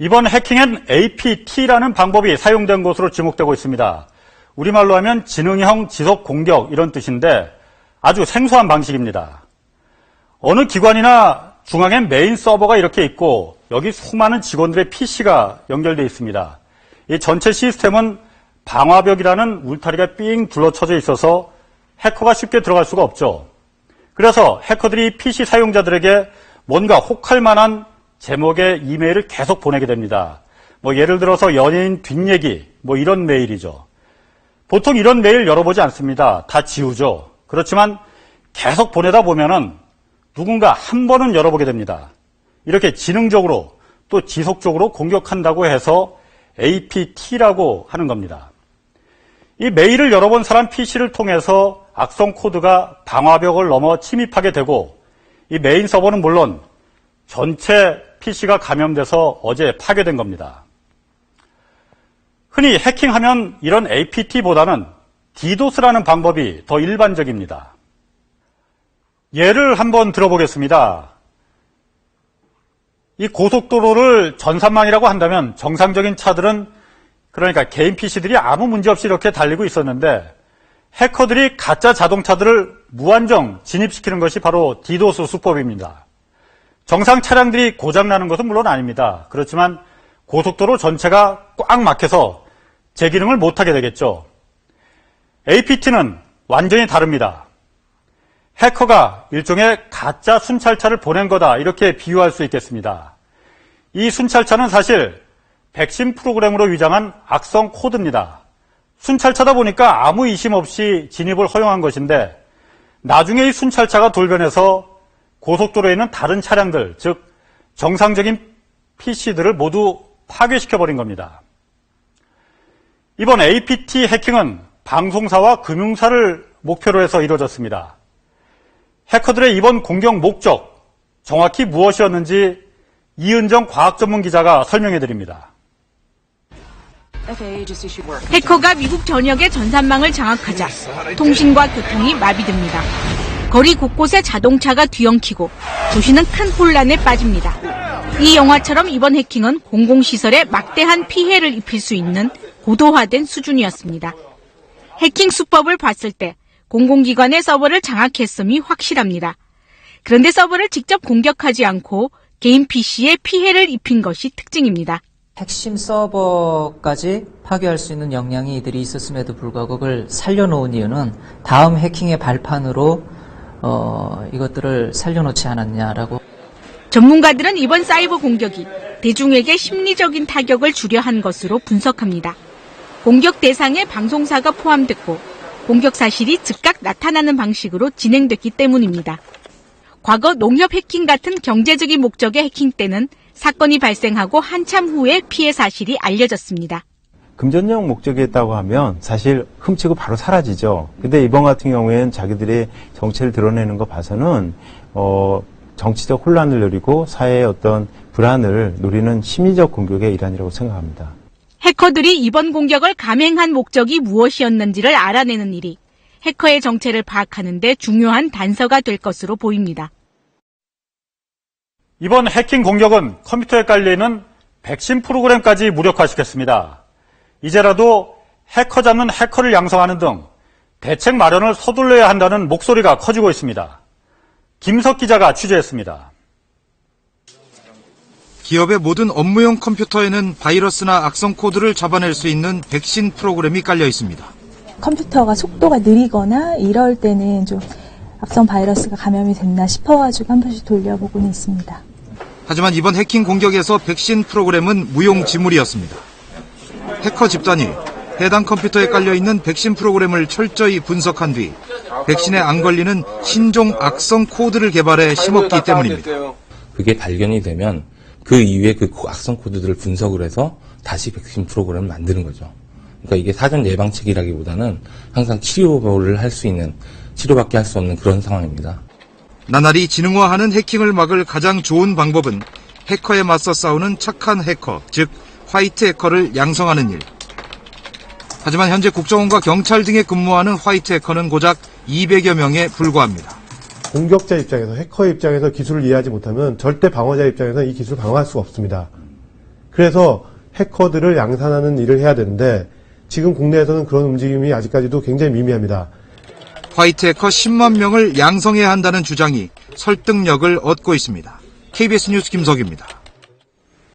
이번 해킹엔 APT라는 방법이 사용된 것으로 지목되고 있습니다. 우리말로 하면 지능형 지속 공격 이런 뜻인데 아주 생소한 방식입니다. 어느 기관이나 중앙엔 메인 서버가 이렇게 있고 여기 수많은 직원들의 PC가 연결되어 있습니다. 이 전체 시스템은 방화벽이라는 울타리가 삥 둘러쳐져 있어서 해커가 쉽게 들어갈 수가 없죠. 그래서 해커들이 PC 사용자들에게 뭔가 혹할 만한 제목의 이메일을 계속 보내게 됩니다. 예를 들어서 연예인 뒷얘기, 이런 메일이죠. 보통 이런 메일 열어보지 않습니다. 다 지우죠. 그렇지만 계속 보내다 보면은 누군가 한 번은 열어보게 됩니다. 이렇게 지능적으로 또 지속적으로 공격한다고 해서 APT라고 하는 겁니다. 이 메일을 열어본 사람 PC를 통해서 악성 코드가 방화벽을 넘어 침입하게 되고 이 메인 서버는 물론 전체 PC가 감염돼서 어제 파괴된 겁니다. 흔히 해킹하면 이런 APT보다는 DDoS라는 방법이 더 일반적입니다. 예를 한번 들어보겠습니다. 이 고속도로를 전산망이라고 한다면 정상적인 차들은 그러니까 개인 PC들이 아무 문제 없이 이렇게 달리고 있었는데 해커들이 가짜 자동차들을 무한정 진입시키는 것이 바로 DDoS 수법입니다. 정상 차량들이 고장나는 것은 물론 아닙니다. 그렇지만 고속도로 전체가 꽉 막혀서 제 기능을 못하게 되겠죠. APT는 완전히 다릅니다. 해커가 일종의 가짜 순찰차를 보낸 거다 이렇게 비유할 수 있겠습니다. 이 순찰차는 사실 백신 프로그램으로 위장한 악성 코드입니다. 순찰차다 보니까 아무 의심 없이 진입을 허용한 것인데 나중에 이 순찰차가 돌변해서 고속도로에 있는 다른 차량들, 즉 정상적인 PC들을 모두 파괴시켜버린 겁니다. 이번 APT 해킹은 방송사와 금융사를 목표로 해서 이루어졌습니다. 해커들의 이번 공격 목적, 정확히 무엇이었는지 이은정 과학전문기자가 설명해드립니다. 해커가 미국 전역의 전산망을 장악하자 통신과 교통이 마비됩니다. 거리 곳곳에 자동차가 뒤엉키고 도시는 큰 혼란에 빠집니다. 이 영화처럼 이번 해킹은 공공시설에 막대한 피해를 입힐 수 있는 고도화된 수준이었습니다. 해킹 수법을 봤을 때 공공기관의 서버를 장악했음이 확실합니다. 그런데 서버를 직접 공격하지 않고 개인 PC에 피해를 입힌 것이 특징입니다. 핵심 서버까지 파괴할 수 있는 역량이 이들이 있었음에도 불구하고 그걸 살려놓은 이유는 다음 해킹의 발판으로 이것들을 살려놓지 않았냐라고. 전문가들은 이번 사이버 공격이 대중에게 심리적인 타격을 주려 한 것으로 분석합니다. 공격 대상에 방송사가 포함됐고 공격 사실이 즉각 나타나는 방식으로 진행됐기 때문입니다. 과거 농협 해킹 같은 경제적인 목적의 해킹 때는 사건이 발생하고 한참 후에 피해 사실이 알려졌습니다. 금전적 목적이었다고 하면 사실 훔치고 바로 사라지죠. 근데 이번 같은 경우에는 자기들의 정체를 드러내는 거 봐서는 정치적 혼란을 누리고 사회의 어떤 불안을 노리는 심리적 공격의 일환이라고 생각합니다. 해커들이 이번 공격을 감행한 목적이 무엇이었는지를 알아내는 일이 해커의 정체를 파악하는 데 중요한 단서가 될 것으로 보입니다. 이번 해킹 공격은 컴퓨터에 깔려있는 백신 프로그램까지 무력화시켰습니다. 이제라도 해커 잡는 해커를 양성하는 등 대책 마련을 서둘러야 한다는 목소리가 커지고 있습니다. 김석 기자가 취재했습니다. 기업의 모든 업무용 컴퓨터에는 바이러스나 악성 코드를 잡아낼 수 있는 백신 프로그램이 깔려 있습니다. 컴퓨터가 속도가 느리거나 이럴 때는 좀 악성 바이러스가 감염이 됐나 싶어가지고 한 번씩 돌려보고는 있습니다. 하지만 이번 해킹 공격에서 백신 프로그램은 무용지물이었습니다. 해커 집단이 해당 컴퓨터에 깔려있는 백신 프로그램을 철저히 분석한 뒤 백신에 안 걸리는 신종 악성 코드를 개발해 심었기 때문입니다. 그게 발견이 되면 그 이후에 그 악성 코드들을 분석을 해서 다시 백신 프로그램을 만드는 거죠. 그러니까 이게 사전 예방책이라기보다는 항상 치료를 할 수 있는, 치료밖에 할 수 없는 그런 상황입니다. 나날이 지능화하는 해킹을 막을 가장 좋은 방법은 해커에 맞서 싸우는 착한 해커, 즉 화이트 해커를 양성하는 일. 하지만 현재 국정원과 경찰 등에 근무하는 화이트 해커는 고작 200여 명에 불과합니다. 공격자 입장에서, 해커의 입장에서 기술을 이해하지 못하면 절대 방어자 입장에서 이 기술을 방어할 수가 없습니다. 그래서 해커들을 양산하는 일을 해야 되는데 지금 국내에서는 그런 움직임이 아직까지도 굉장히 미미합니다. 화이트 해커 10만 명을 양성해야 한다는 주장이 설득력을 얻고 있습니다. KBS 뉴스 김석입니다.